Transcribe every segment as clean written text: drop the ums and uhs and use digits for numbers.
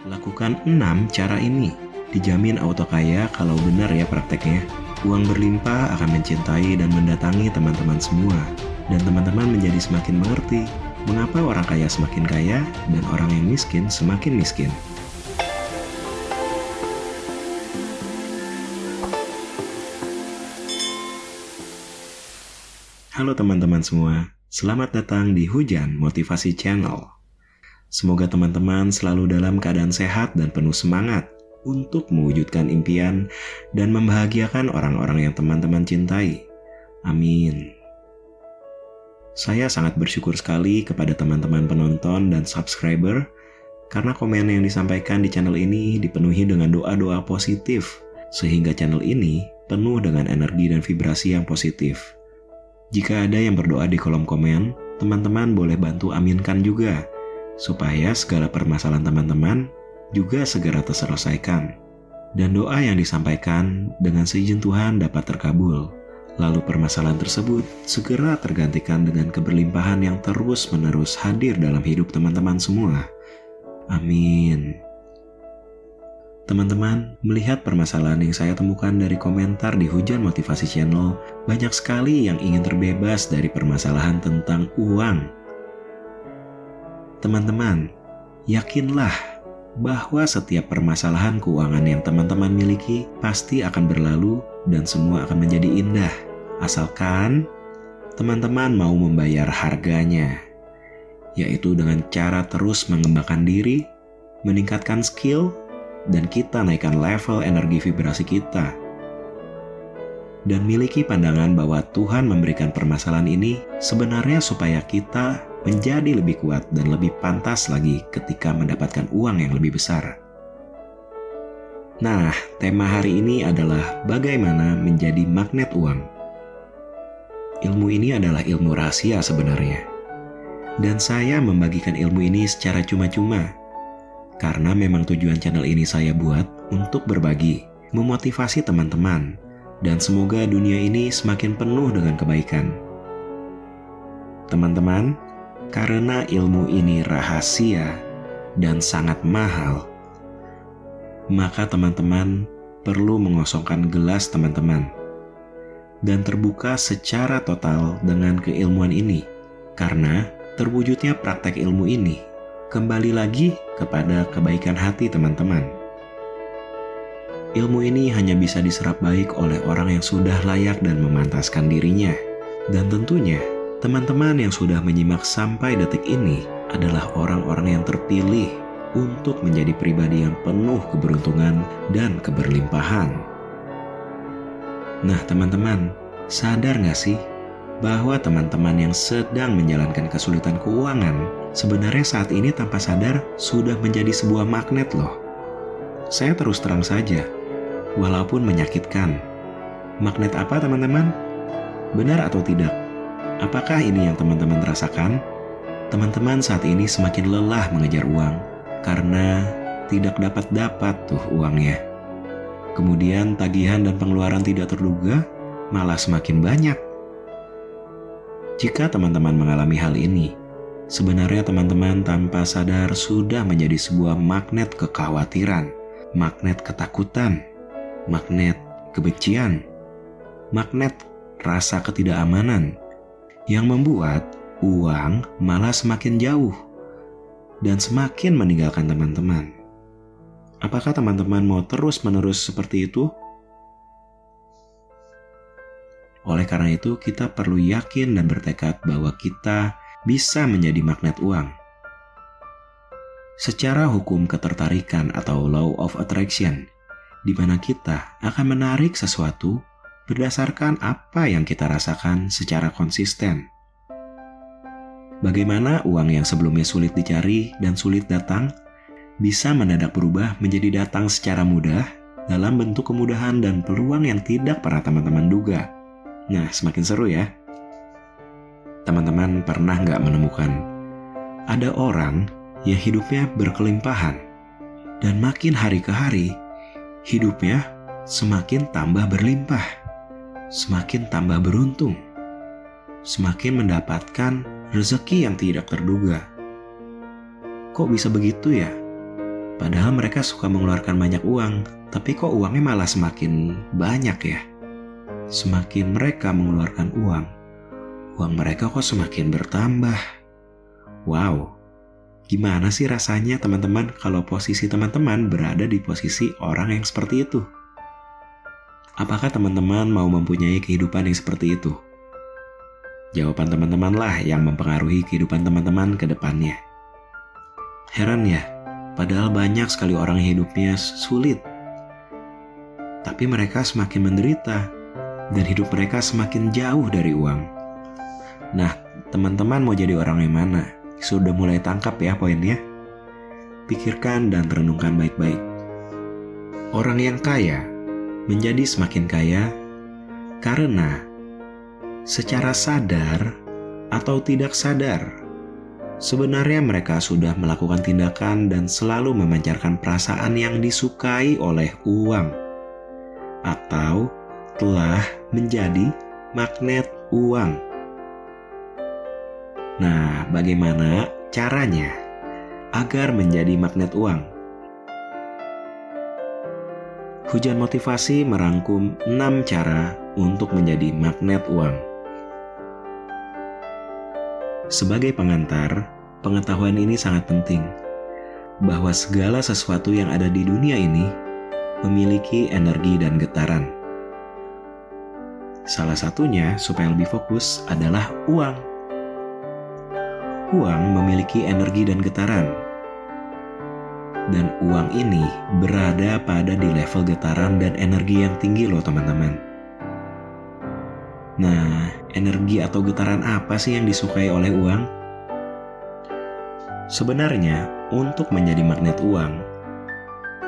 Lakukan 6 cara ini. Dijamin auto kaya kalau benar ya prakteknya. Uang berlimpah akan mencintai dan mendatangi teman-teman semua. Dan teman-teman menjadi semakin mengerti mengapa orang kaya semakin kaya dan orang yang miskin semakin miskin. Halo teman-teman semua, selamat datang di Hujan Motivasi Channel. Semoga teman-teman selalu dalam keadaan sehat dan penuh semangat untuk mewujudkan impian dan membahagiakan orang-orang yang teman-teman cintai. Amin. Saya sangat bersyukur sekali kepada teman-teman penonton dan subscriber karena komen yang disampaikan di channel ini dipenuhi dengan doa-doa positif sehingga channel ini penuh dengan energi dan vibrasi yang positif. Jika ada yang berdoa di kolom komen, teman-teman boleh bantu aminkan juga, supaya segala permasalahan teman-teman juga segera terselesaikan. Dan doa yang disampaikan dengan seizin Tuhan dapat terkabul, lalu permasalahan tersebut segera tergantikan dengan keberlimpahan yang terus-menerus hadir dalam hidup teman-teman semua. Amin. Teman-teman, melihat permasalahan yang saya temukan dari komentar di Hujan Motivasi Channel, banyak sekali yang ingin terbebas dari permasalahan tentang uang. Teman-teman, yakinlah bahwa setiap permasalahan keuangan yang teman-teman miliki pasti akan berlalu dan semua akan menjadi indah. Asalkan teman-teman mau membayar harganya, yaitu dengan cara terus mengembangkan diri, meningkatkan skill, dan kita naikkan level energi vibrasi kita. Dan miliki pandangan bahwa Tuhan memberikan permasalahan ini sebenarnya supaya kita menjadi lebih kuat dan lebih pantas lagi ketika mendapatkan uang yang lebih besar. Nah, tema hari ini adalah bagaimana menjadi magnet uang. Ilmu ini adalah ilmu rahasia sebenarnya. Dan saya membagikan ilmu ini secara cuma-cuma. Karena memang tujuan channel ini saya buat untuk berbagi, memotivasi teman-teman, dan semoga dunia ini semakin penuh dengan kebaikan. Teman-teman, karena ilmu ini rahasia dan sangat mahal, maka teman-teman perlu mengosongkan gelas teman-teman dan terbuka secara total dengan keilmuan ini, karena terwujudnya praktek ilmu ini kembali lagi kepada kebaikan hati teman-teman. Ilmu ini hanya bisa diserap baik oleh orang yang sudah layak dan memantaskan dirinya. Dan tentunya, teman-teman yang sudah menyimak sampai detik ini adalah orang-orang yang terpilih untuk menjadi pribadi yang penuh keberuntungan dan keberlimpahan. Nah teman-teman, sadar gak sih bahwa teman-teman yang sedang menjalankan kesulitan keuangan sebenarnya saat ini tanpa sadar sudah menjadi sebuah magnet loh. Saya terus terang saja, walaupun menyakitkan. Magnet apa teman-teman? Benar atau tidak? Apakah ini yang teman-teman rasakan? Teman-teman saat ini semakin lelah mengejar uang karena tidak dapat tuh uangnya. Kemudian tagihan dan pengeluaran tidak terduga malah semakin banyak. Jika teman-teman mengalami hal ini, sebenarnya teman-teman tanpa sadar sudah menjadi sebuah magnet kekhawatiran, magnet ketakutan, magnet kebencian, magnet rasa ketidakamanan, yang membuat uang malah semakin jauh dan semakin meninggalkan teman-teman. Apakah teman-teman mau terus-menerus seperti itu? Oleh karena itu, kita perlu yakin dan bertekad bahwa kita bisa menjadi magnet uang. Secara hukum ketertarikan atau law of attraction, di mana kita akan menarik sesuatu berdasarkan apa yang kita rasakan secara konsisten. Bagaimana uang yang sebelumnya sulit dicari dan sulit datang, bisa mendadak berubah menjadi datang secara mudah dalam bentuk kemudahan dan peluang yang tidak pernah teman-teman duga. Nah, semakin seru ya. Teman-teman pernah nggak menemukan ada orang yang hidupnya berkelimpahan dan makin hari ke hari hidupnya semakin tambah berlimpah, semakin tambah beruntung, semakin mendapatkan rezeki yang tidak terduga. Kok bisa begitu ya? Padahal mereka suka mengeluarkan banyak uang, tapi kok uangnya malah semakin banyak ya? Semakin mereka mengeluarkan uang mereka kok semakin bertambah. Wow, gimana sih rasanya teman-teman kalau posisi teman-teman berada di posisi orang yang seperti itu? Apakah teman-teman mau mempunyai kehidupan yang seperti itu? Jawaban teman-teman lah yang mempengaruhi kehidupan teman-teman ke depannya. Heran ya, padahal banyak sekali orang yang hidupnya sulit. Tapi mereka semakin menderita dan hidup mereka semakin jauh dari uang. Nah, teman-teman mau jadi orang yang mana? Sudah mulai tangkap ya poinnya? Pikirkan dan renungkan baik-baik. Orang yang kaya menjadi semakin kaya karena secara sadar atau tidak sadar, sebenarnya mereka sudah melakukan tindakan dan selalu memancarkan perasaan yang disukai oleh uang, atau telah menjadi magnet uang. Nah, bagaimana caranya agar menjadi magnet uang? Hujan Motivasi merangkum 6 cara untuk menjadi magnet uang. Sebagai pengantar, pengetahuan ini sangat penting, bahwa segala sesuatu yang ada di dunia ini memiliki energi dan getaran. Salah satunya, supaya lebih fokus, adalah uang. Uang memiliki energi dan getaran. Dan uang ini berada pada di level getaran dan energi yang tinggi loh teman-teman. Nah, energi atau getaran apa sih yang disukai oleh uang? Sebenarnya, untuk menjadi magnet uang,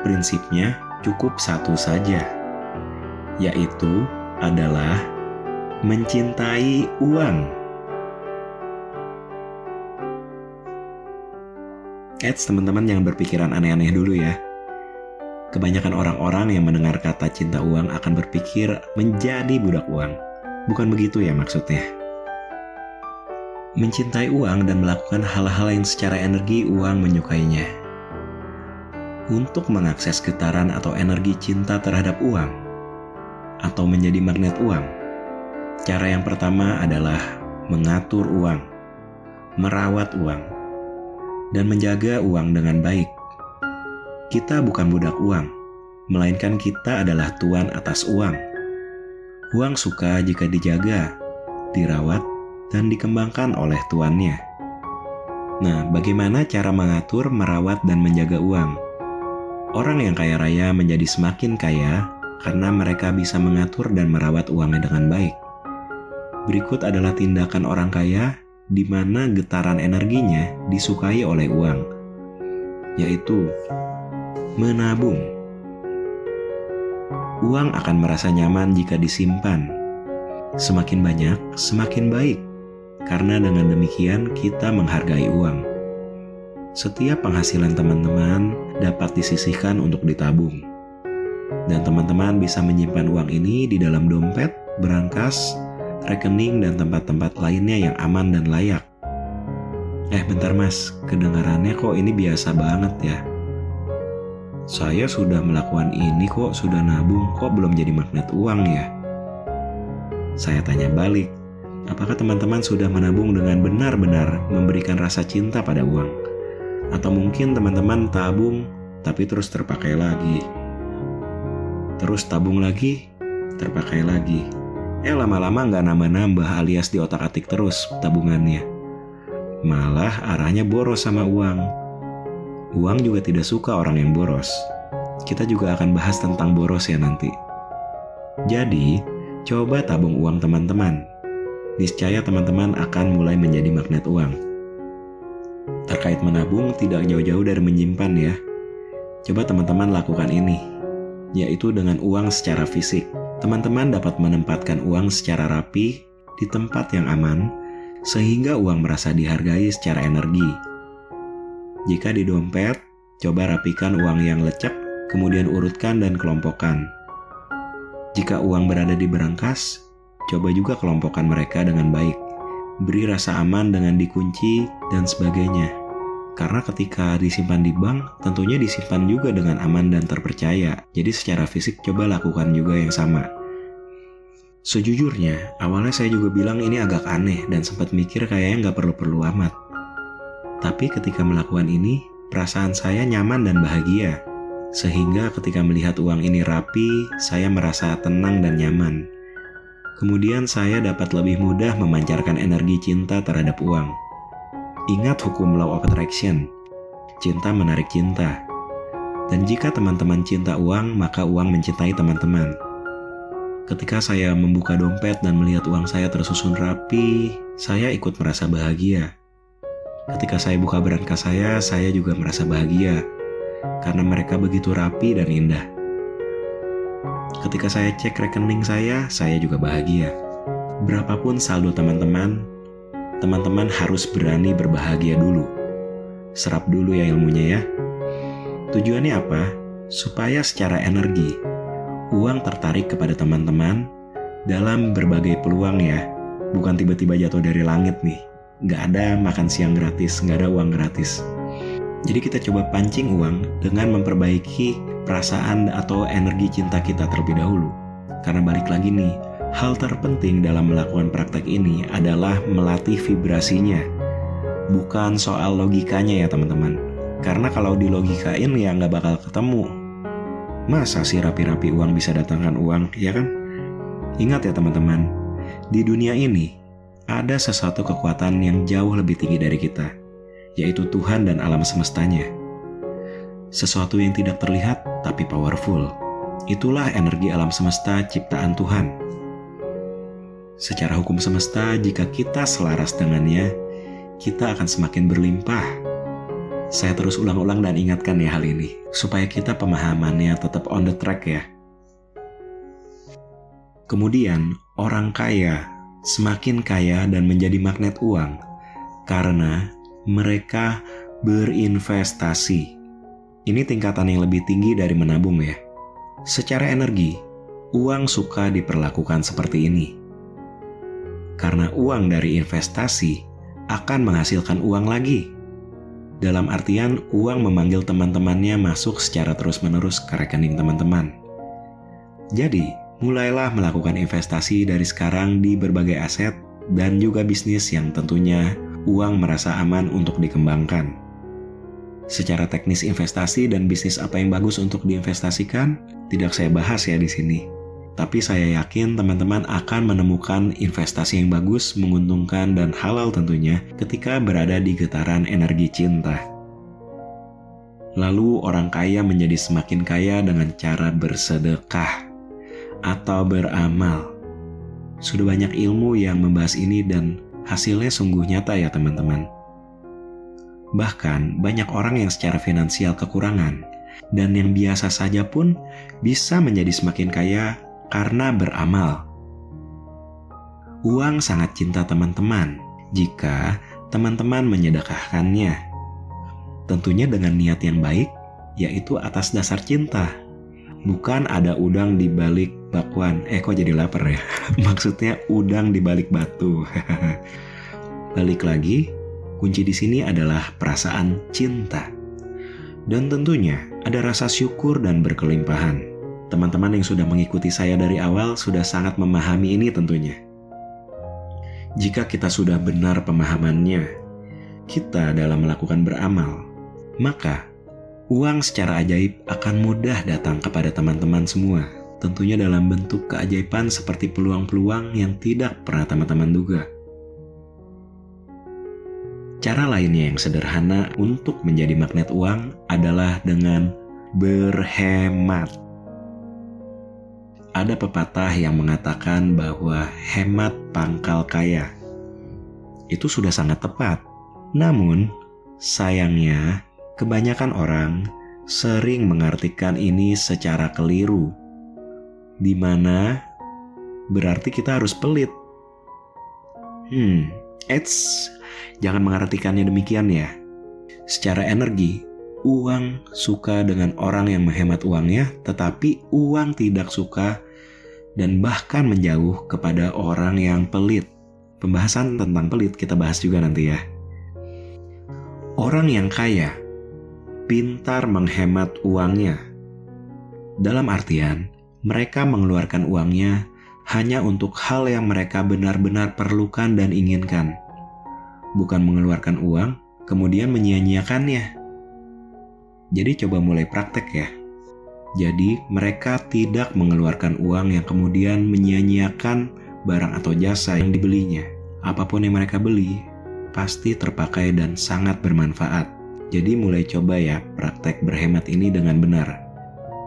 prinsipnya cukup satu saja, yaitu adalah mencintai uang. Teman-teman jangan berpikiran aneh-aneh dulu ya. Kebanyakan orang-orang yang mendengar kata cinta uang akan berpikir menjadi budak uang. Bukan begitu ya maksudnya. Mencintai uang dan melakukan hal-hal yang secara energi uang menyukainya. Untuk mengakses getaran atau energi cinta terhadap uang, atau menjadi magnet uang, cara yang pertama adalah mengatur uang, merawat uang, dan menjaga uang dengan baik. Kita bukan budak uang, melainkan kita adalah tuan atas uang. Uang suka jika dijaga, dirawat, dan dikembangkan oleh tuannya. Nah, bagaimana cara mengatur, merawat, dan menjaga uang? Orang yang kaya raya menjadi semakin kaya karena mereka bisa mengatur dan merawat uangnya dengan baik. Berikut adalah tindakan orang kaya di mana getaran energinya disukai oleh uang, yaitu menabung. Uang akan merasa nyaman jika disimpan. Semakin banyak, semakin baik. Karena dengan demikian kita menghargai uang. Setiap penghasilan teman-teman dapat disisihkan untuk ditabung. Dan teman-teman bisa menyimpan uang ini di dalam dompet, berangkas, rekening, dan tempat-tempat lainnya yang aman dan layak. Bentar mas, kedengarannya kok ini biasa banget ya. Saya sudah melakukan ini kok, sudah nabung, kok belum jadi magnet uang ya? Saya tanya balik, apakah teman-teman sudah menabung dengan benar-benar memberikan rasa cinta pada uang? Atau mungkin teman-teman tabung, tapi terus terpakai lagi. Terus tabung lagi, terpakai lagi. Lama-lama nggak nambah-nambah alias di otak-atik terus tabungannya. Malah arahnya boros sama uang. Uang juga tidak suka orang yang boros. Kita juga akan bahas tentang boros ya nanti. Jadi, coba tabung uang teman-teman. Niscaya teman-teman akan mulai menjadi magnet uang. Terkait menabung tidak jauh-jauh dari menyimpan ya. Coba teman-teman lakukan ini, yaitu dengan uang secara fisik. Teman-teman dapat menempatkan uang secara rapi di tempat yang aman, sehingga uang merasa dihargai secara energi. Jika di dompet, coba rapikan uang yang lecek, kemudian urutkan dan kelompokkan. Jika uang berada di berangkas, coba juga kelompokkan mereka dengan baik. Beri rasa aman dengan dikunci dan sebagainya. Karena ketika disimpan di bank, tentunya disimpan juga dengan aman dan terpercaya. Jadi secara fisik coba lakukan juga yang sama. Sejujurnya, awalnya saya juga bilang ini agak aneh dan sempat mikir kayaknya nggak perlu-perlu amat. Tapi ketika melakukan ini, perasaan saya nyaman dan bahagia. Sehingga ketika melihat uang ini rapi, saya merasa tenang dan nyaman. Kemudian saya dapat lebih mudah memancarkan energi cinta terhadap uang. Ingat hukum law of attraction, cinta menarik cinta. Dan jika teman-teman cinta uang, maka uang mencintai teman-teman. Ketika saya membuka dompet dan melihat uang saya tersusun rapi, saya ikut merasa bahagia. Ketika saya buka berangkas saya juga merasa bahagia. Karena mereka begitu rapi dan indah. Ketika saya cek rekening saya juga bahagia. Berapapun saldo teman-teman harus berani berbahagia dulu. Serap dulu ya ilmunya ya. Tujuannya apa? Supaya secara energi, uang tertarik kepada teman-teman dalam berbagai peluang ya. Bukan tiba-tiba jatuh dari langit nih. Nggak ada makan siang gratis, nggak ada uang gratis. Jadi kita coba pancing uang dengan memperbaiki perasaan atau energi cinta kita terlebih dahulu. Karena balik lagi nih, hal terpenting dalam melakukan praktek ini adalah melatih vibrasinya. Bukan soal logikanya ya teman-teman. Karena kalau dilogikain ya nggak bakal ketemu. Masa sih rapi-rapi uang bisa datangkan uang, ya kan? Ingat ya teman-teman, di dunia ini ada sesuatu kekuatan yang jauh lebih tinggi dari kita, yaitu Tuhan dan alam semestanya. Sesuatu yang tidak terlihat tapi powerful. Itulah energi alam semesta ciptaan Tuhan. Secara hukum semesta, jika kita selaras dengannya, kita akan semakin berlimpah. Saya terus ulang-ulang dan ingatkan ya hal ini, supaya kita pemahamannya tetap on the track ya. Kemudian, orang kaya semakin kaya dan menjadi magnet uang, karena mereka berinvestasi. Ini tingkatan yang lebih tinggi dari menabung ya. Secara energi, uang suka diperlakukan seperti ini. Karena uang dari investasi akan menghasilkan uang lagi. Dalam artian, uang memanggil teman-temannya masuk secara terus-menerus ke rekening teman-teman. Jadi, mulailah melakukan investasi dari sekarang di berbagai aset dan juga bisnis yang tentunya uang merasa aman untuk dikembangkan. Secara teknis investasi dan bisnis apa yang bagus untuk diinvestasikan tidak saya bahas ya di sini. Tapi saya yakin teman-teman akan menemukan investasi yang bagus, menguntungkan dan halal tentunya ketika berada di getaran energi cinta. Lalu orang kaya menjadi semakin kaya dengan cara bersedekah atau beramal. Sudah banyak ilmu yang membahas ini dan hasilnya sungguh nyata ya teman-teman. Bahkan banyak orang yang secara finansial kekurangan dan yang biasa saja pun bisa menjadi semakin kaya karena beramal. Uang sangat cinta teman-teman jika teman-teman menyedekahkannya. Tentunya dengan niat yang baik, yaitu atas dasar cinta. Bukan ada udang di balik bakwan. Kok jadi lapar ya? Maksudnya udang di balik batu. Balik lagi, kunci di sini adalah perasaan cinta. Dan tentunya ada rasa syukur dan berkelimpahan. Teman-teman yang sudah mengikuti saya dari awal sudah sangat memahami ini tentunya. Jika kita sudah benar pemahamannya, kita dalam melakukan beramal, maka uang secara ajaib akan mudah datang kepada teman-teman semua. Tentunya dalam bentuk keajaiban seperti peluang-peluang yang tidak pernah teman-teman duga. Cara lainnya yang sederhana untuk menjadi magnet uang adalah dengan berhemat. Ada pepatah yang mengatakan bahwa hemat pangkal kaya. Itu sudah sangat tepat. Namun, sayangnya kebanyakan orang sering mengartikan ini secara keliru. Di mana berarti kita harus pelit. Jangan mengartikannya demikian ya. Secara energi, uang suka dengan orang yang menghemat uangnya, tetapi uang tidak suka dan bahkan menjauh kepada orang yang pelit. Pembahasan tentang pelit kita bahas juga nanti ya. Orang yang kaya pintar menghemat uangnya. Dalam artian, mereka mengeluarkan uangnya hanya untuk hal yang mereka benar-benar perlukan dan inginkan. Bukan mengeluarkan uang, kemudian menyia-nyiakannya. Jadi coba mulai praktek ya. Jadi mereka tidak mengeluarkan uang yang kemudian menyia-nyiakan barang atau jasa yang dibelinya. Apapun yang mereka beli, pasti terpakai dan sangat bermanfaat. Jadi mulai coba ya praktek berhemat ini dengan benar.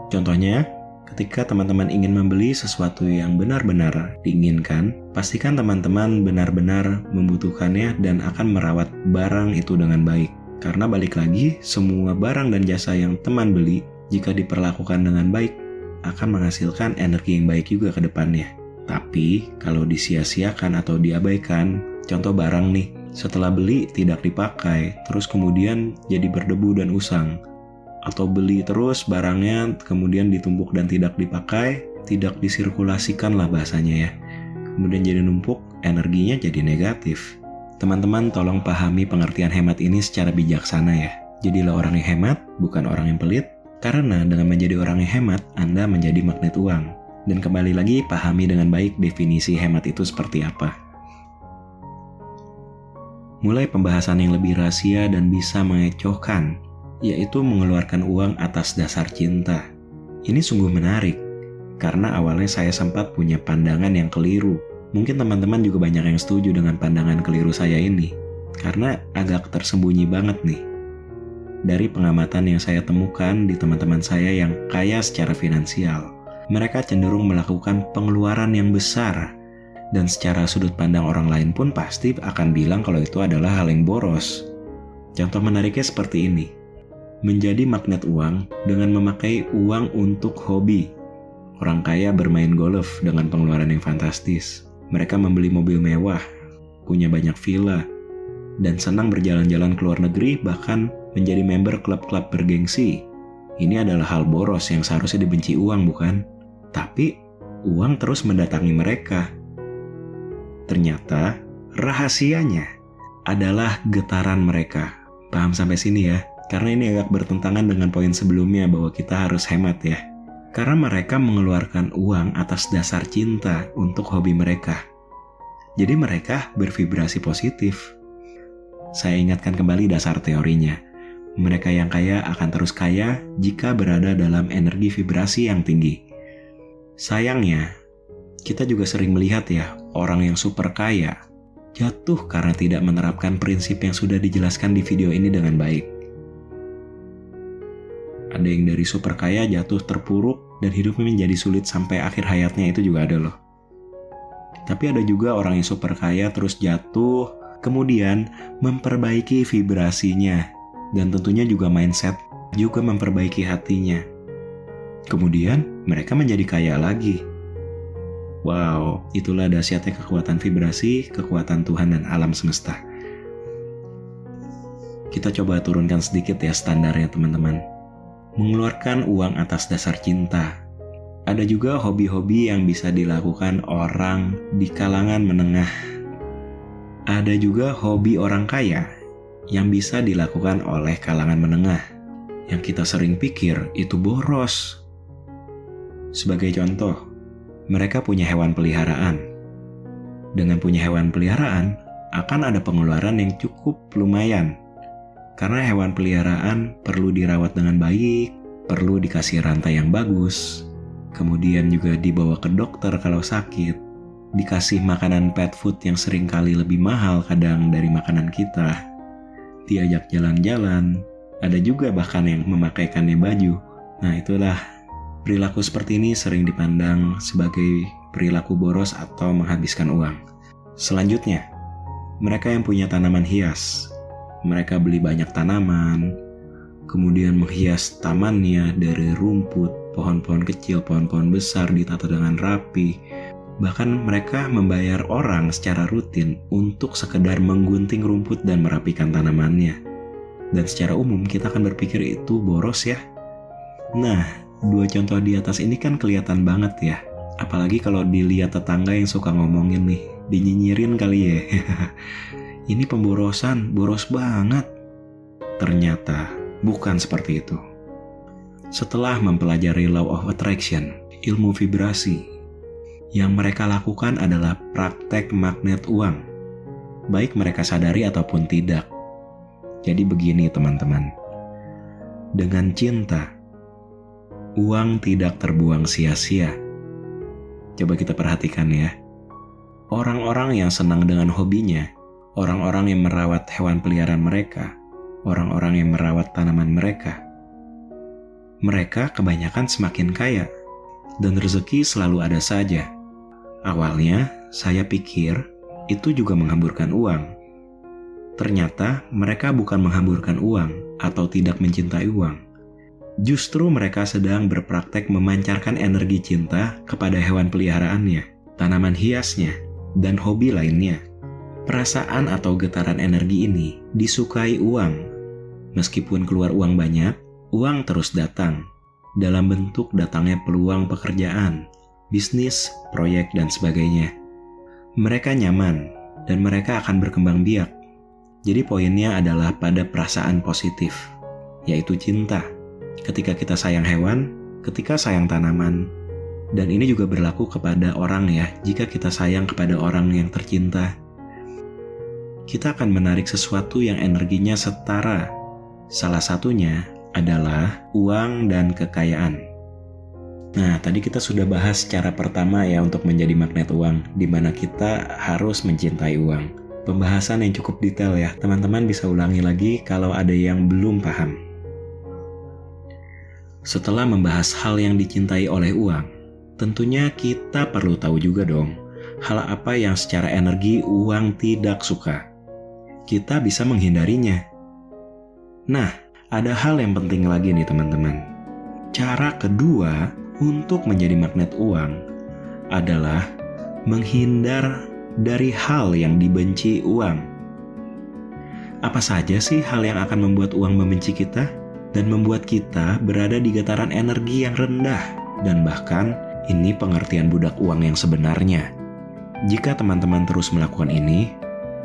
Contohnya, ketika teman-teman ingin membeli sesuatu yang benar-benar diinginkan, pastikan teman-teman benar-benar membutuhkannya dan akan merawat barang itu dengan baik. Karena balik lagi, semua barang dan jasa yang teman beli, jika diperlakukan dengan baik, akan menghasilkan energi yang baik juga ke depannya. Tapi, kalau disia-siakan atau diabaikan, contoh barang nih, setelah beli tidak dipakai, terus kemudian jadi berdebu dan usang. Atau beli terus barangnya, kemudian ditumpuk dan tidak dipakai, tidak disirkulasikan lah bahasanya ya. Kemudian jadi numpuk, energinya jadi negatif. Teman-teman tolong pahami pengertian hemat ini secara bijaksana ya. Jadilah orang yang hemat, bukan orang yang pelit. Karena dengan menjadi orang yang hemat, Anda menjadi magnet uang. Dan kembali lagi, pahami dengan baik definisi hemat itu seperti apa. Mulai pembahasan yang lebih rahasia dan bisa mengecohkan, yaitu mengeluarkan uang atas dasar cinta. Ini sungguh menarik, karena awalnya saya sempat punya pandangan yang keliru. Mungkin teman-teman juga banyak yang setuju dengan pandangan keliru saya ini, karena agak tersembunyi banget nih. Dari pengamatan yang saya temukan di teman-teman saya yang kaya secara finansial, mereka cenderung melakukan pengeluaran yang besar, dan secara sudut pandang orang lain pun pasti akan bilang kalau itu adalah hal yang boros. Contoh menariknya seperti ini. Menjadi magnet uang dengan memakai uang untuk hobi. Orang kaya bermain golf dengan pengeluaran yang fantastis. Mereka membeli mobil mewah, punya banyak villa, dan senang berjalan-jalan ke luar negeri, bahkan menjadi member klub-klub bergengsi. Ini adalah hal boros yang seharusnya dibenci uang, bukan? Tapi uang terus mendatangi mereka. Ternyata rahasianya adalah getaran mereka. Paham sampai sini ya? Karena ini agak bertentangan dengan poin sebelumnya bahwa kita harus hemat ya. Karena mereka mengeluarkan uang atas dasar cinta untuk hobi mereka. Jadi mereka bervibrasi positif. Saya ingatkan kembali dasar teorinya. Mereka yang kaya akan terus kaya jika berada dalam energi vibrasi yang tinggi. Sayangnya, kita juga sering melihat ya, orang yang super kaya jatuh karena tidak menerapkan prinsip yang sudah dijelaskan di video ini dengan baik. Ada yang dari super kaya jatuh terpuruk dan hidupnya menjadi sulit sampai akhir hayatnya, itu juga ada loh. Tapi ada juga orang yang super kaya terus jatuh, kemudian memperbaiki vibrasinya, dan tentunya juga mindset, juga memperbaiki hatinya. Kemudian mereka menjadi kaya lagi. Wow, itulah dahsyatnya kekuatan vibrasi, kekuatan Tuhan dan alam semesta. Kita coba turunkan sedikit ya standarnya teman-teman. Mengeluarkan uang atas dasar cinta. Ada juga hobi-hobi yang bisa dilakukan orang di kalangan menengah. Ada juga hobi orang kaya yang bisa dilakukan oleh kalangan menengah, yang kita sering pikir itu boros. Sebagai contoh, mereka punya hewan peliharaan. Dengan punya hewan peliharaan, akan ada pengeluaran yang cukup lumayan. Karena hewan peliharaan perlu dirawat dengan baik, perlu dikasih rantai yang bagus, kemudian juga dibawa ke dokter kalau sakit, dikasih makanan pet food yang seringkali lebih mahal kadang dari makanan kita, diajak jalan-jalan, ada juga bahkan yang memakaikannya baju. Nah itulah, perilaku seperti ini sering dipandang sebagai perilaku boros atau menghabiskan uang. Selanjutnya, mereka yang punya tanaman hias. Mereka beli banyak tanaman, kemudian menghias tamannya dari rumput, pohon-pohon kecil, pohon-pohon besar ditata dengan rapi. Bahkan mereka membayar orang secara rutin untuk sekedar menggunting rumput dan merapikan tanamannya. Dan secara umum kita akan berpikir itu boros ya. Nah, dua contoh di atas ini kan kelihatan banget ya. Apalagi kalau dilihat tetangga yang suka ngomongin nih, dinyinyirin kali ya. Ini pemborosan, boros banget. Ternyata bukan seperti itu. Setelah mempelajari Law of Attraction, ilmu vibrasi, yang mereka lakukan adalah praktek magnet uang, baik mereka sadari ataupun tidak. Jadi begini teman-teman, dengan cinta, uang tidak terbuang sia-sia. Coba kita perhatikan ya, orang-orang yang senang dengan hobinya, orang-orang yang merawat hewan peliharaan mereka, orang-orang yang merawat tanaman mereka kebanyakan semakin kaya, dan rezeki selalu ada saja. Awalnya, saya pikir itu juga menghamburkan uang. Ternyata mereka bukan menghamburkan uang atau tidak mencintai uang. Justru mereka sedang berpraktek memancarkan energi cinta kepada hewan peliharaannya, tanaman hiasnya, dan hobi lainnya. Perasaan atau getaran energi ini disukai uang. Meskipun keluar uang banyak, uang terus datang, dalam bentuk datangnya peluang pekerjaan, bisnis, proyek, dan sebagainya. Mereka nyaman, dan mereka akan berkembang biak. Jadi poinnya adalah pada perasaan positif, yaitu cinta. Ketika kita sayang hewan, ketika sayang tanaman, dan ini juga berlaku kepada orang ya, jika kita sayang kepada orang yang tercinta, kita akan menarik sesuatu yang energinya setara. Salah satunya adalah uang dan kekayaan. Nah, tadi kita sudah bahas cara pertama ya untuk menjadi magnet uang, di mana kita harus mencintai uang. Pembahasan yang cukup detail ya, teman-teman bisa ulangi lagi kalau ada yang belum paham. Setelah membahas hal yang dicintai oleh uang, tentunya kita perlu tahu juga dong, hal apa yang secara energi uang tidak suka. Kita bisa menghindarinya. Nah, ada hal yang penting lagi nih teman-teman. Cara kedua untuk menjadi magnet uang adalah menghindar dari hal yang dibenci uang. Apa saja sih hal yang akan membuat uang membenci kita dan membuat kita berada di getaran energi yang rendah? Dan bahkan ini pengertian budak uang yang sebenarnya. Jika teman-teman terus melakukan ini,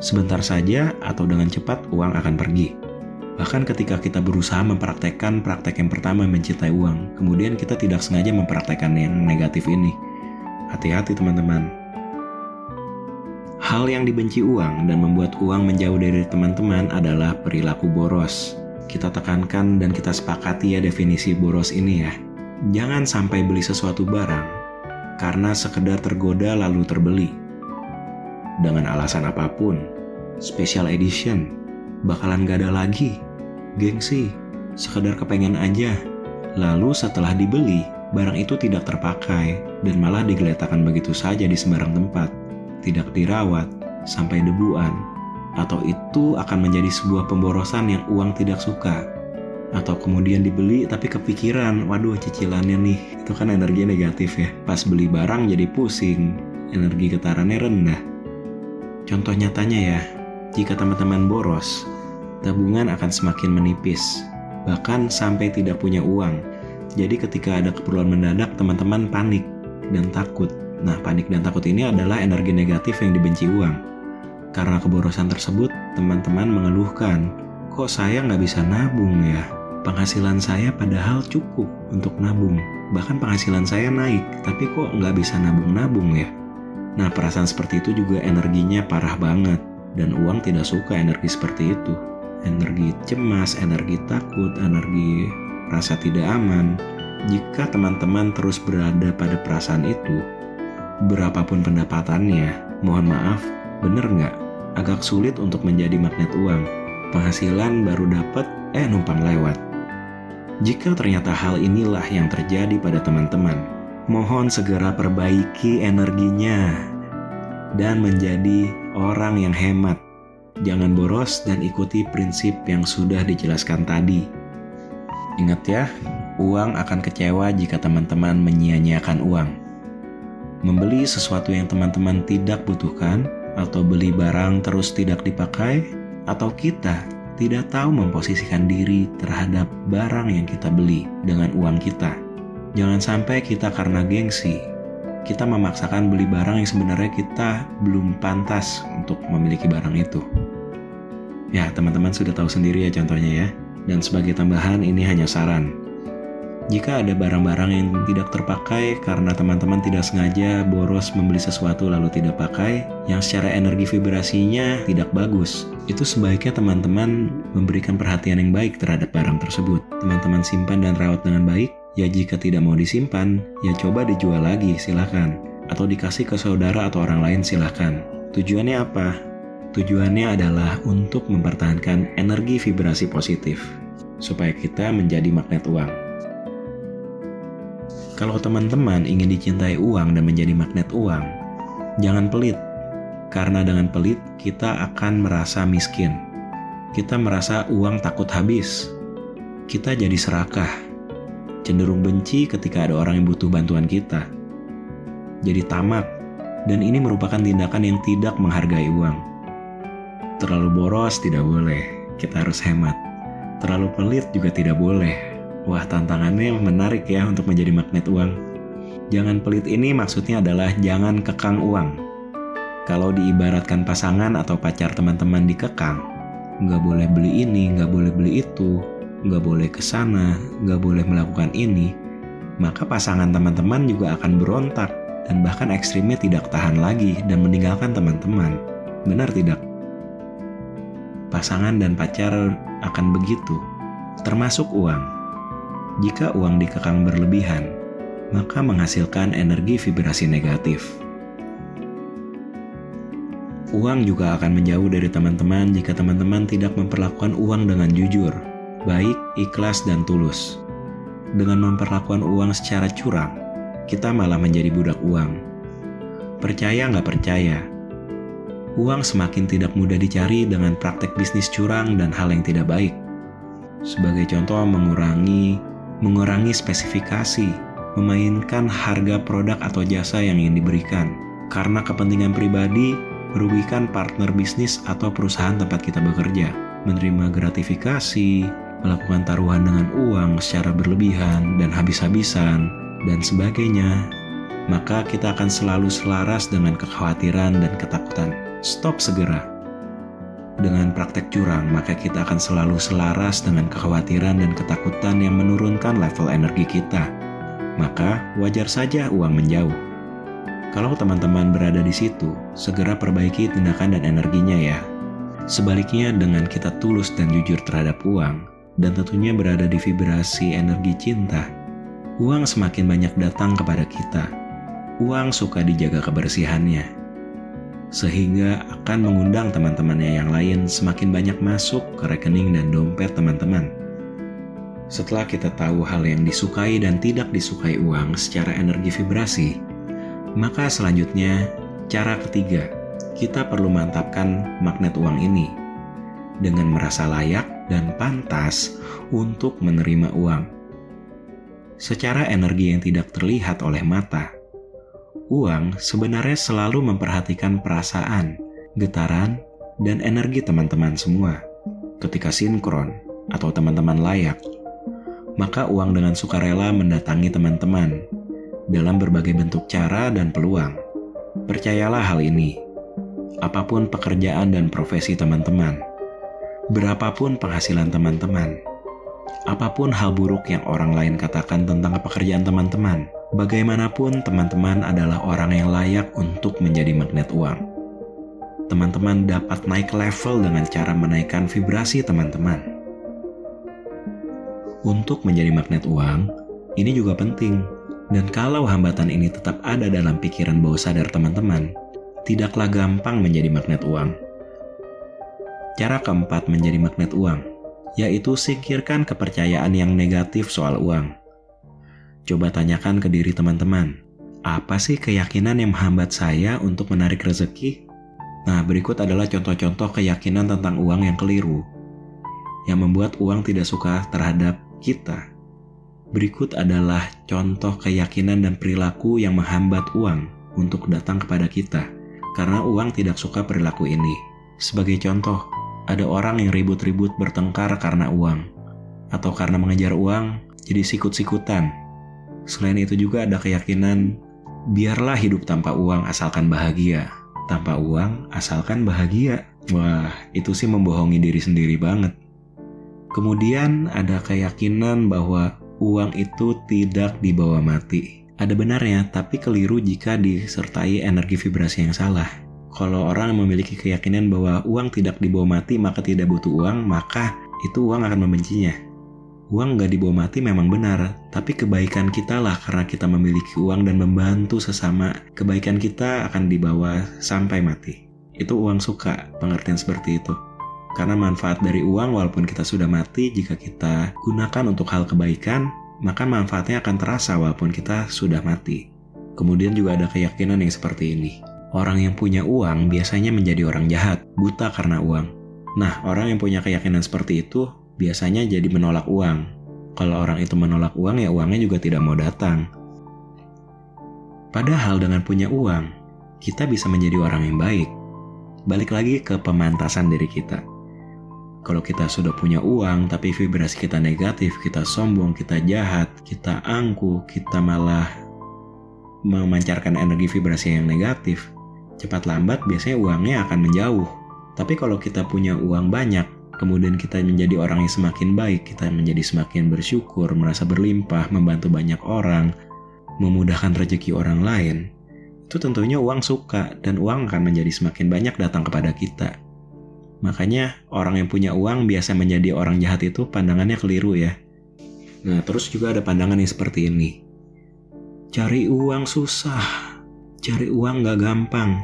sebentar saja atau dengan cepat uang akan pergi. Bahkan ketika kita berusaha mempraktekkan praktek yang pertama mencintai uang, kemudian kita tidak sengaja mempraktekkan yang negatif ini. Hati-hati teman-teman. Hal yang dibenci uang dan membuat uang menjauh dari teman-teman adalah perilaku boros. Kita tekankan dan kita sepakati ya definisi boros ini ya. Jangan sampai beli sesuatu barang karena sekedar tergoda lalu terbeli. Dengan alasan apapun, special edition, bakalan gak ada lagi, gengsi, sekedar kepengen aja. Lalu setelah dibeli, barang itu tidak terpakai dan malah digeletakkan begitu saja di sembarang tempat, tidak dirawat, sampai debuan. Atau itu akan menjadi sebuah pemborosan yang uang tidak suka. Atau kemudian dibeli tapi kepikiran, waduh cicilannya nih, itu kan energi negatif ya. Pas beli barang jadi pusing, energi getarannya rendah. Contoh nyatanya ya, jika teman-teman boros, tabungan akan semakin menipis, bahkan sampai tidak punya uang. Jadi ketika ada keperluan mendadak, teman-teman panik dan takut. Nah, panik dan takut ini adalah energi negatif yang dibenci uang. Karena keborosan tersebut, teman-teman mengeluhkan, kok saya nggak bisa nabung ya? Penghasilan saya padahal cukup untuk nabung. Bahkan penghasilan saya naik, tapi kok nggak bisa nabung-nabung ya? Nah, perasaan seperti itu juga energinya parah banget. Dan uang tidak suka energi seperti itu. Energi cemas, energi takut, energi rasa tidak aman. Jika teman-teman terus berada pada perasaan itu, berapapun pendapatannya, mohon maaf, bener nggak? Agak sulit untuk menjadi magnet uang. Penghasilan baru dapat, numpang lewat. Jika ternyata hal inilah yang terjadi pada teman-teman, mohon segera perbaiki energinya dan menjadi orang yang hemat. Jangan boros dan ikuti prinsip yang sudah dijelaskan tadi. Ingat ya, uang akan kecewa jika teman-teman menyia-nyiakan uang. Membeli sesuatu yang teman-teman tidak butuhkan, atau beli barang terus tidak dipakai, atau kita tidak tahu memposisikan diri terhadap barang yang kita beli dengan uang kita. Jangan sampai kita karena gengsi, kita memaksakan beli barang yang sebenarnya kita belum pantas untuk memiliki barang itu. Ya, teman-teman sudah tahu sendiri ya contohnya ya. Dan sebagai tambahan, ini hanya saran. Jika ada barang-barang yang tidak terpakai karena teman-teman tidak sengaja boros membeli sesuatu lalu tidak pakai, yang secara energi vibrasinya tidak bagus, itu sebaiknya teman-teman memberikan perhatian yang baik terhadap barang tersebut. Teman-teman simpan dan rawat dengan baik. Ya jika tidak mau disimpan, ya coba dijual lagi, silakan. Atau dikasih ke saudara atau orang lain, silakan. Tujuannya apa? Tujuannya adalah untuk mempertahankan energi vibrasi positif, supaya kita menjadi magnet uang. Kalau teman-teman ingin dicintai uang dan menjadi magnet uang, jangan pelit. Karena dengan pelit, kita akan merasa miskin. Kita merasa uang takut habis. Kita jadi serakah. Cenderung benci ketika ada orang yang butuh bantuan kita. Jadi tamak. Dan ini merupakan tindakan yang tidak menghargai uang. Terlalu boros tidak boleh. Kita harus hemat. Terlalu pelit juga tidak boleh. Wah, tantangannya menarik ya untuk menjadi magnet uang. Jangan pelit ini maksudnya adalah jangan kekang uang. Kalau diibaratkan pasangan atau pacar teman-teman dikekang, nggak boleh beli ini, nggak boleh beli itu, nggak boleh kesana, nggak boleh melakukan ini, maka pasangan teman-teman juga akan berontak dan bahkan ekstrimnya tidak tahan lagi dan meninggalkan teman-teman. Benar tidak? Pasangan dan pacar akan begitu, termasuk uang. Jika uang dikekang berlebihan, maka menghasilkan energi vibrasi negatif. Uang juga akan menjauh dari teman-teman jika teman-teman tidak memperlakukan uang dengan jujur, baik, ikhlas, dan tulus. Dengan memperlakukan uang secara curang, kita malah menjadi budak uang. Percaya nggak percaya, uang semakin tidak mudah dicari dengan praktek bisnis curang dan hal yang tidak baik. Sebagai contoh, mengurangi spesifikasi, memainkan harga produk atau jasa yang ingin diberikan, karena kepentingan pribadi, merugikan partner bisnis atau perusahaan tempat kita bekerja, menerima gratifikasi, melakukan taruhan dengan uang secara berlebihan dan habis-habisan, dan sebagainya, maka kita akan selalu selaras dengan kekhawatiran dan ketakutan. Stop segera. Dengan praktek curang, maka kita akan selalu selaras dengan kekhawatiran dan ketakutan yang menurunkan level energi kita. Maka wajar saja uang menjauh. Kalau teman-teman berada di situ, segera perbaiki tindakan dan energinya ya. Sebaliknya, dengan kita tulus dan jujur terhadap uang, dan tentunya berada di vibrasi energi cinta, uang semakin banyak datang kepada kita. Uang suka dijaga kebersihannya, sehingga akan mengundang teman-temannya yang lain semakin banyak masuk ke rekening dan dompet teman-teman. Setelah kita tahu hal yang disukai dan tidak disukai uang secara energi vibrasi, maka selanjutnya, cara ketiga, kita perlu mantapkan magnet uang ini dengan merasa layak dan pantas untuk menerima uang. Secara energi yang tidak terlihat oleh mata, uang sebenarnya selalu memperhatikan perasaan, getaran, dan energi teman-teman semua. Ketika sinkron atau teman-teman layak, maka uang dengan sukarela mendatangi teman-teman dalam berbagai bentuk cara dan peluang. Percayalah hal ini. Apapun pekerjaan dan profesi teman-teman, berapapun penghasilan teman-teman, apapun hal buruk yang orang lain katakan tentang pekerjaan teman-teman, bagaimanapun teman-teman adalah orang yang layak untuk menjadi magnet uang. Teman-teman dapat naik level dengan cara menaikkan vibrasi teman-teman. Untuk menjadi magnet uang, ini juga penting. Dan kalau hambatan ini tetap ada dalam pikiran bawah sadar teman-teman, tidaklah gampang menjadi magnet uang. Cara keempat menjadi magnet uang, yaitu singkirkan kepercayaan yang negatif soal uang. Coba tanyakan ke diri teman-teman, apa sih keyakinan yang menghambat saya untuk menarik rezeki? Nah, berikut adalah contoh-contoh keyakinan tentang uang yang keliru, yang membuat uang tidak suka terhadap kita. Berikut adalah contoh keyakinan dan perilaku yang menghambat uang untuk datang kepada kita, karena uang tidak suka perilaku ini. Sebagai contoh, ada orang yang ribut-ribut bertengkar karena uang, atau karena mengejar uang jadi sikut-sikutan. Selain itu juga ada keyakinan, biarlah hidup tanpa uang asalkan bahagia. Tanpa uang asalkan bahagia. Wah, itu sih membohongi diri sendiri banget. Kemudian ada keyakinan bahwa uang itu tidak dibawa mati. Ada benarnya, tapi keliru jika disertai energi vibrasi yang salah. Kalau orang memiliki keyakinan bahwa uang tidak dibawa mati maka tidak butuh uang, maka itu uang akan membencinya. Uang nggak dibawa mati memang benar, tapi kebaikan kita lah karena kita memiliki uang dan membantu sesama, kebaikan kita akan dibawa sampai mati. Itu uang suka, pengertian seperti itu. Karena manfaat dari uang walaupun kita sudah mati, jika kita gunakan untuk hal kebaikan, maka manfaatnya akan terasa walaupun kita sudah mati. Kemudian juga ada keyakinan yang seperti ini. Orang yang punya uang biasanya menjadi orang jahat, buta karena uang. Nah, orang yang punya keyakinan seperti itu biasanya jadi menolak uang. Kalau orang itu menolak uang, ya uangnya juga tidak mau datang. Padahal dengan punya uang, kita bisa menjadi orang yang baik. Balik lagi ke pemantasan diri kita. Kalau kita sudah punya uang, tapi vibrasi kita negatif, kita sombong, kita jahat, kita angkuh, kita malah memancarkan energi vibrasi yang negatif, cepat lambat biasanya uangnya akan menjauh. Tapi kalau kita punya uang banyak, kemudian kita menjadi orang yang semakin baik, kita menjadi semakin bersyukur, merasa berlimpah, membantu banyak orang, memudahkan rezeki orang lain, itu tentunya uang suka dan uang akan menjadi semakin banyak datang kepada kita. Makanya orang yang punya uang biasa menjadi orang jahat itu pandangannya keliru ya. Nah, terus juga ada pandangan yang seperti ini. Cari uang susah, cari uang gak gampang.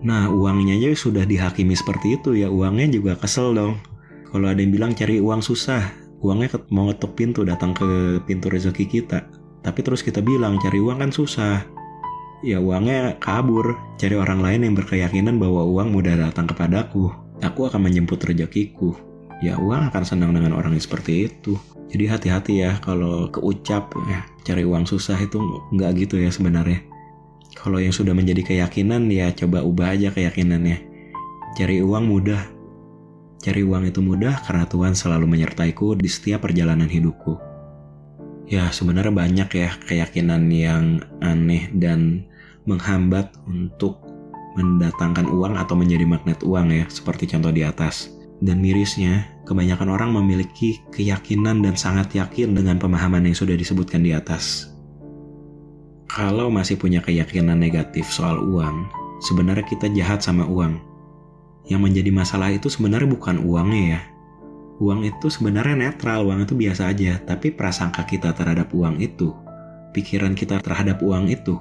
Nah, uangnya aja sudah dihakimi seperti itu ya, uangnya juga kesel dong. Kalau ada yang bilang cari uang susah, uangnya mau ngetuk pintu, datang ke pintu rezeki kita. Tapi terus kita bilang cari uang kan susah. Ya uangnya kabur, cari orang lain yang berkeyakinan bahwa uang mudah datang kepadaku. Aku akan menjemput rezekiku. Ya uang akan senang dengan orang yang seperti itu. Jadi hati-hati ya kalau keucap ya, cari uang susah itu nggak gitu ya sebenarnya. Kalau yang sudah menjadi keyakinan ya coba ubah aja keyakinannya. Cari uang mudah. Cari uang itu mudah karena Tuhan selalu menyertaiku di setiap perjalanan hidupku. Ya sebenarnya banyak ya keyakinan yang aneh dan menghambat untuk mendatangkan uang atau menjadi magnet uang ya, seperti contoh di atas. Dan mirisnya, kebanyakan orang memiliki keyakinan dan sangat yakin dengan pemahaman yang sudah disebutkan di atas. Kalau masih punya keyakinan negatif soal uang, sebenarnya kita jahat sama uang. Yang menjadi masalah itu sebenarnya bukan uangnya ya. Uang itu sebenarnya netral, uang itu biasa aja. Tapi prasangka kita terhadap uang itu, pikiran kita terhadap uang itu,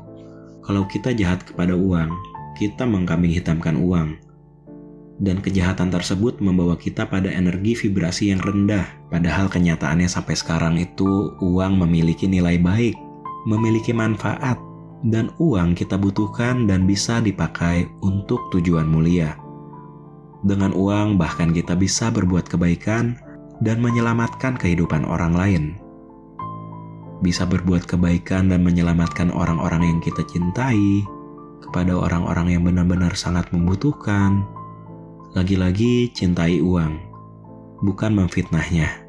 kalau kita jahat kepada uang, kita mengkambing hitamkan uang. Dan kejahatan tersebut membawa kita pada energi vibrasi yang rendah. Padahal kenyataannya sampai sekarang itu uang memiliki nilai baik, memiliki manfaat, dan uang kita butuhkan dan bisa dipakai untuk tujuan mulia. Dengan uang bahkan kita bisa berbuat kebaikan dan menyelamatkan kehidupan orang lain. Bisa berbuat kebaikan dan menyelamatkan orang-orang yang kita cintai, kepada orang-orang yang benar-benar sangat membutuhkan. Lagi-lagi cintai uang, bukan memfitnahnya,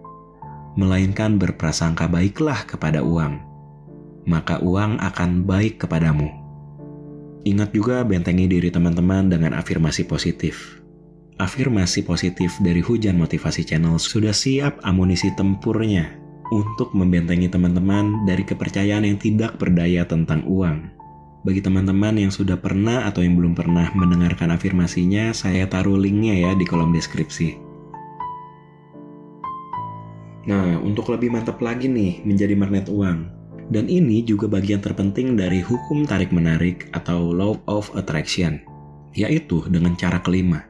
melainkan berprasangka baiklah kepada uang. Maka uang akan baik kepadamu. Ingat juga bentengi diri teman-teman dengan afirmasi positif. Afirmasi positif dari Hujan Motivasi Channel sudah siap amunisi tempurnya untuk membentengi teman-teman dari kepercayaan yang tidak berdaya tentang uang. Bagi teman-teman yang sudah pernah atau yang belum pernah mendengarkan afirmasinya, saya taruh linknya ya di kolom deskripsi. Nah, untuk lebih mantap lagi nih menjadi magnet uang. Dan ini juga bagian terpenting dari hukum tarik-menarik atau Law of Attraction, yaitu dengan cara kelima.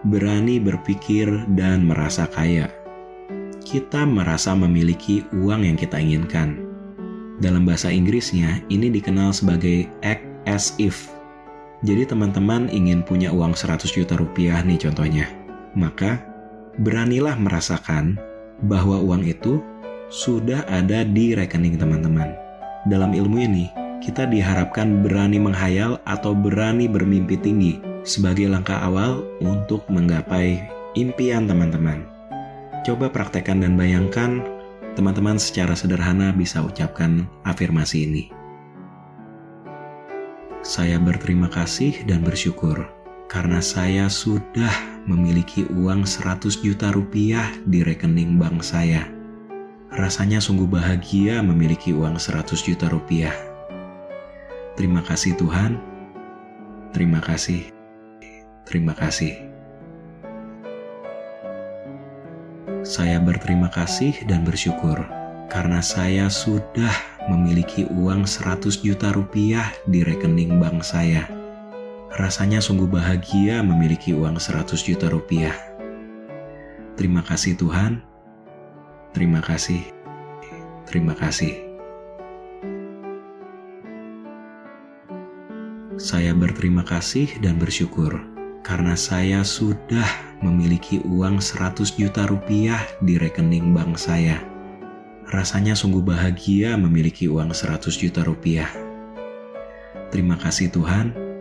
Berani berpikir dan merasa kaya. Kita merasa memiliki uang yang kita inginkan. Dalam bahasa Inggrisnya, ini dikenal sebagai act as if. Jadi teman-teman ingin punya uang 100 juta rupiah nih contohnya. Maka, beranilah merasakan bahwa uang itu sudah ada di rekening teman-teman. Dalam ilmu ini, kita diharapkan berani menghayal atau berani bermimpi tinggi sebagai langkah awal untuk menggapai impian teman-teman. Coba praktekkan dan bayangkan, teman-teman secara sederhana bisa ucapkan afirmasi ini. Saya berterima kasih dan bersyukur karena saya sudah memiliki uang 100 juta rupiah di rekening bank saya. Rasanya sungguh bahagia memiliki uang 100 juta rupiah. Terima kasih Tuhan. Terima kasih. Terima kasih. Saya berterima kasih dan bersyukur karena saya sudah memiliki uang 100 juta rupiah di rekening bank saya. Rasanya sungguh bahagia memiliki uang 100 juta rupiah. Terima kasih Tuhan. Terima kasih. Terima kasih. Saya berterima kasih dan bersyukur karena saya sudah memiliki uang 100 juta rupiah di rekening bank saya. Rasanya sungguh bahagia memiliki uang 100 juta rupiah. Terima kasih Tuhan.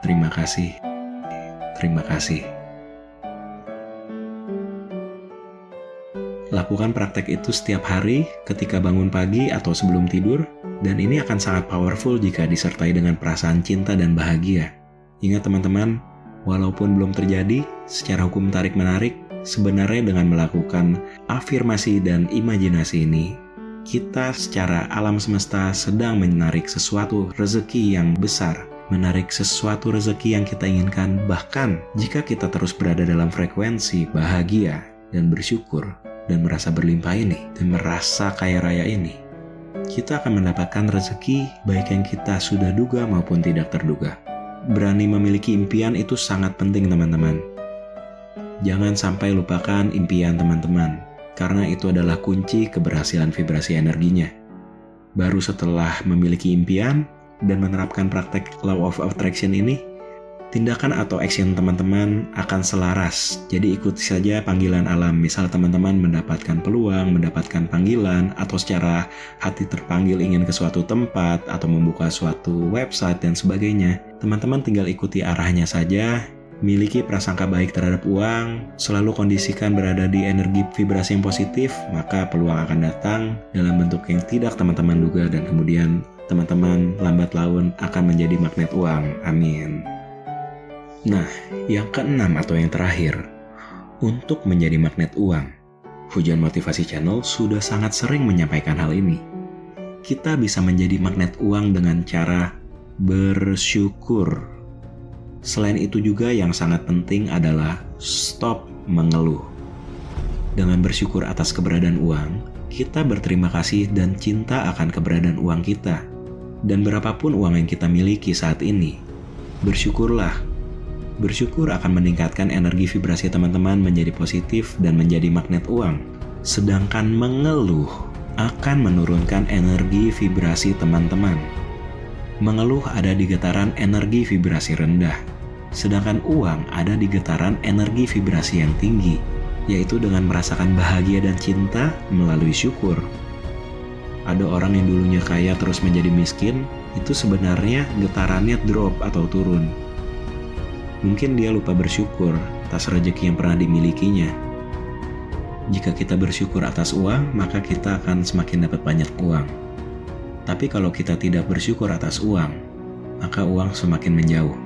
Terima kasih. Terima kasih. Lakukan praktek itu setiap hari ketika bangun pagi atau sebelum tidur, dan ini akan sangat powerful jika disertai dengan perasaan cinta dan bahagia. Ingat teman-teman, walaupun belum terjadi secara hukum tarik-menarik, sebenarnya dengan melakukan afirmasi dan imajinasi ini, kita secara alam semesta sedang menarik sesuatu rezeki yang besar, menarik sesuatu rezeki yang kita inginkan. Bahkan jika kita terus berada dalam frekuensi bahagia dan bersyukur dan merasa berlimpah ini dan merasa kaya raya ini, kita akan mendapatkan rezeki baik yang kita sudah duga maupun tidak terduga. Berani memiliki impian itu sangat penting teman-teman. Jangan sampai lupakan impian teman-teman, karena itu adalah kunci keberhasilan vibrasi energinya. Baru setelah memiliki impian dan menerapkan praktek Law of Attraction ini, tindakan atau action teman-teman akan selaras. Jadi ikuti saja panggilan alam. Misal teman-teman mendapatkan peluang, mendapatkan panggilan, atau secara hati terpanggil ingin ke suatu tempat, atau membuka suatu website dan sebagainya. Teman-teman tinggal ikuti arahnya saja. Miliki prasangka baik terhadap uang, selalu kondisikan berada di energi vibrasi yang positif, maka peluang akan datang dalam bentuk yang tidak teman-teman duga, dan kemudian teman-teman lambat laun akan menjadi magnet uang. Amin. Nah, yang keenam atau yang terakhir, untuk menjadi magnet uang, Hujan Motivasi Channel sudah sangat sering menyampaikan hal ini. Kita bisa menjadi magnet uang dengan cara bersyukur. Selain itu juga yang sangat penting adalah stop mengeluh. Dengan bersyukur atas keberadaan uang, kita berterima kasih dan cinta akan keberadaan uang kita. Dan berapapun uang yang kita miliki saat ini, bersyukurlah. Bersyukur akan meningkatkan energi vibrasi teman-teman menjadi positif dan menjadi magnet uang. Sedangkan mengeluh akan menurunkan energi vibrasi teman-teman. Mengeluh ada di getaran energi vibrasi rendah, sedangkan uang ada di getaran energi vibrasi yang tinggi, yaitu dengan merasakan bahagia dan cinta melalui syukur. Ada orang yang dulunya kaya terus menjadi miskin, itu sebenarnya getarannya drop atau turun. Mungkin dia lupa bersyukur atas rezeki yang pernah dimilikinya. Jika kita bersyukur atas uang, maka kita akan semakin dapat banyak uang. Tapi kalau kita tidak bersyukur atas uang, maka uang semakin menjauh.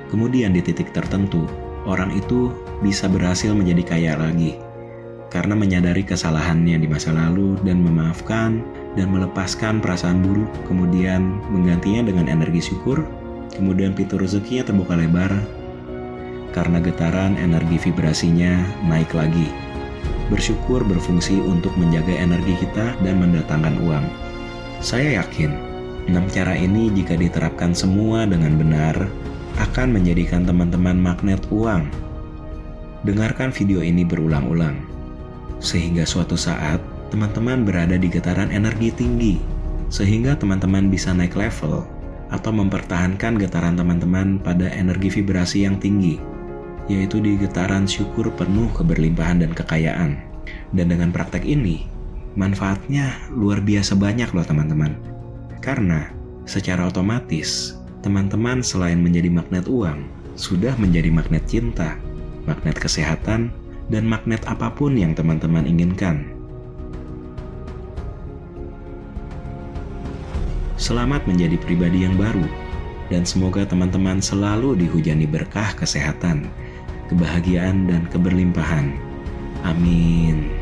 Kemudian di titik tertentu, orang itu bisa berhasil menjadi kaya lagi karena menyadari kesalahannya di masa lalu dan memaafkan dan melepaskan perasaan buruk, kemudian menggantinya dengan energi syukur. Kemudian pintu rezekinya terbuka lebar karena getaran energi vibrasinya naik lagi. Bersyukur berfungsi untuk menjaga energi kita dan mendatangkan uang. Saya yakin 6 cara ini jika diterapkan semua dengan benar akan menjadikan teman-teman magnet uang. Dengarkan video ini berulang-ulang sehingga suatu saat teman-teman berada di getaran energi tinggi, sehingga teman-teman bisa naik level atau mempertahankan getaran teman-teman pada energi vibrasi yang tinggi, yaitu di getaran syukur penuh keberlimpahan dan kekayaan. Dan dengan praktek ini, manfaatnya luar biasa banyak loh teman-teman. Karena secara otomatis, teman-teman selain menjadi magnet uang, sudah menjadi magnet cinta, magnet kesehatan, dan magnet apapun yang teman-teman inginkan. Selamat menjadi pribadi yang baru. Dan semoga teman-teman selalu dihujani berkah kesehatan, kebahagiaan, dan keberlimpahan. Amin.